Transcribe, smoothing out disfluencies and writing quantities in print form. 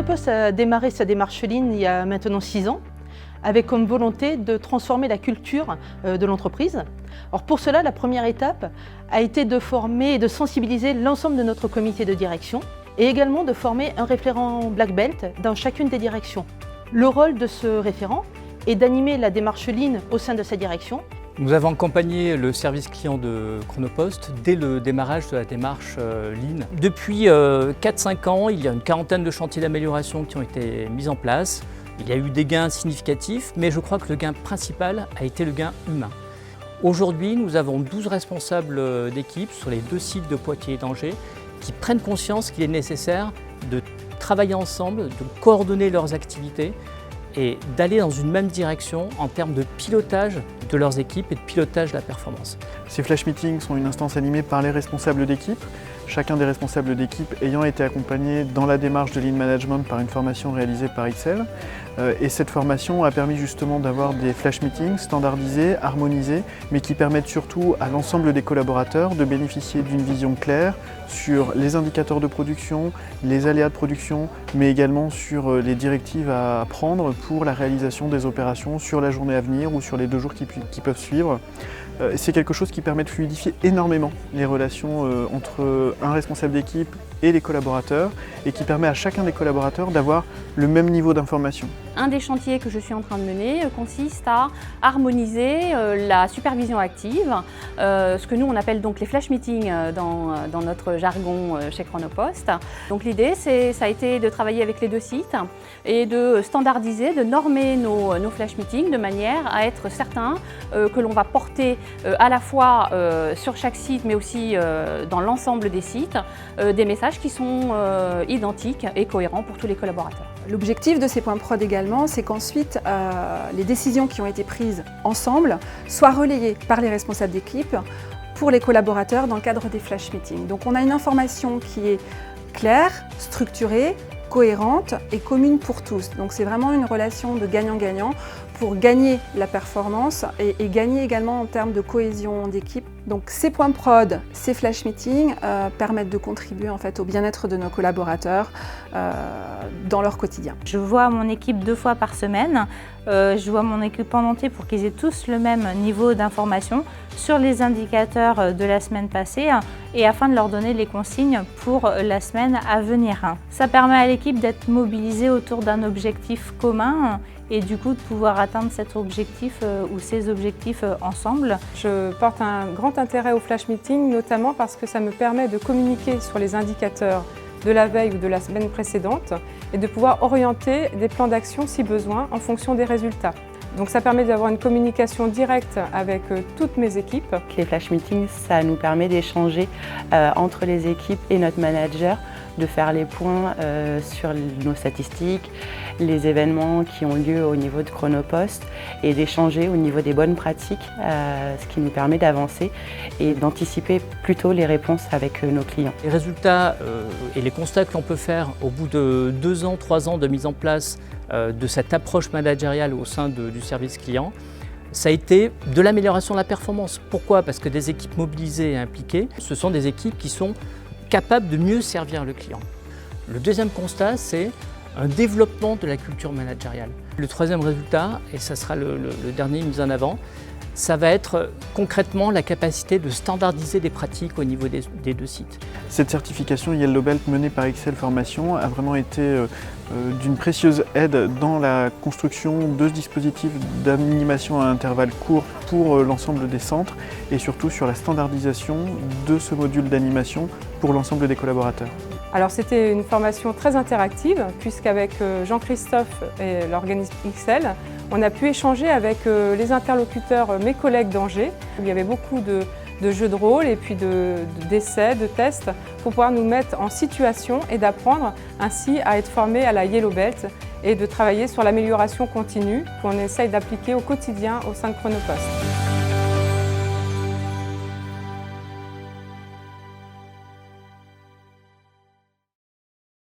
Chronopost a démarré sa démarche Lean il y a maintenant 6 ans, avec comme volonté de transformer la culture de l'entreprise. Alors pour cela, la première étape a été de former et de sensibiliser l'ensemble de notre comité de direction et également de former un référent Black Belt dans chacune des directions. Le rôle de ce référent est d'animer la démarche Lean au sein de sa direction. Nous avons accompagné le service client de Chronopost dès le démarrage de la démarche Lean. Depuis 4-5 ans, il y a une quarantaine de chantiers d'amélioration qui ont été mis en place. Il y a eu des gains significatifs, mais je crois que le gain principal a été le gain humain. Aujourd'hui, nous avons 12 responsables d'équipe sur les 2 sites de Poitiers et d'Angers qui prennent conscience qu'il est nécessaire de travailler ensemble, de coordonner leurs activités et d'aller dans une même direction en termes de pilotage de leurs équipes et de pilotage de la performance. Ces flash meetings sont une instance animée par les responsables d'équipe, chacun des responsables d'équipe ayant été accompagné dans la démarche de Lean Management par une formation réalisée par XL. Et cette formation a permis justement d'avoir des flash meetings standardisés, harmonisés, mais qui permettent surtout à l'ensemble des collaborateurs de bénéficier d'une vision claire sur les indicateurs de production, les aléas de production, mais également sur les directives à prendre pour la réalisation des opérations sur la journée à venir ou sur les 2 jours qui peuvent suivre. C'est quelque chose qui permet de fluidifier énormément les relations entre un responsable d'équipe et les collaborateurs et qui permet à chacun des collaborateurs d'avoir le même niveau d'information. Un des chantiers que je suis en train de mener consiste à harmoniser la supervision active, ce que nous on appelle donc les flash meetings dans notre jargon chez Chronopost. Donc l'idée ça a été de travailler avec les 2 sites et de standardiser, de normer nos flash meetings de manière à être certain que l'on va porter à la fois sur chaque site mais aussi dans l'ensemble des sites des messages qui sont identiques et cohérents pour tous les collaborateurs. L'objectif de ces points prod également, c'est qu'ensuite les décisions qui ont été prises ensemble soient relayées par les responsables d'équipe pour les collaborateurs dans le cadre des flash meetings. Donc on a une information qui est claire, structurée, cohérente et commune pour tous. Donc c'est vraiment une relation de gagnant-gagnant pour gagner la performance et gagner également en termes de cohésion d'équipe. Donc ces points prod, ces flash meetings permettent de contribuer en fait au bien-être de nos collaborateurs dans leur quotidien. Je vois mon équipe 2 fois par semaine. Je vois mon équipe en entier pour qu'ils aient tous le même niveau d'information sur les indicateurs de la semaine passée et afin de leur donner les consignes pour la semaine à venir. Ça permet à l'équipe d'être mobilisée autour d'un objectif commun et du coup de pouvoir atteindre cet objectif ou ces objectifs ensemble. Je porte un grand intérêt au flash meeting, notamment parce que ça me permet de communiquer sur les indicateurs de la veille ou de la semaine précédente et de pouvoir orienter des plans d'action si besoin en fonction des résultats. Donc ça permet d'avoir une communication directe avec toutes mes équipes. Les flash meetings, ça nous permet d'échanger entre les équipes et notre manager, de faire les points sur nos statistiques, les événements qui ont lieu au niveau de Chronopost et d'échanger au niveau des bonnes pratiques, ce qui nous permet d'avancer et d'anticiper plutôt les réponses avec nos clients. Les résultats et les constats que l'on peut faire au bout de 2 ans, 3 ans de mise en place de cette approche managériale au sein du service client, ça a été de l'amélioration de la performance. Pourquoi? Parce que des équipes mobilisées et impliquées, ce sont des équipes qui sont capables de mieux servir le client. Le deuxième constat, c'est un développement de la culture managériale. Le troisième résultat, et ça sera le dernier mis en avant, ça va être concrètement la capacité de standardiser des pratiques au niveau des 2 sites. Cette certification Yellow Belt menée par XL Formation a vraiment été d'une précieuse aide dans la construction de ce dispositif d'animation à intervalles courts pour l'ensemble des centres et surtout sur la standardisation de ce module d'animation pour l'ensemble des collaborateurs. Alors c'était une formation très interactive puisqu'avec Jean-Christophe et l'organisme XL, on a pu échanger avec les interlocuteurs, mes collègues d'Angers. Il y avait beaucoup de jeux de rôle et puis d'essais, de tests pour pouvoir nous mettre en situation et d'apprendre ainsi à être formés à la Yellow Belt et de travailler sur l'amélioration continue qu'on essaye d'appliquer au quotidien au sein de Chronopost.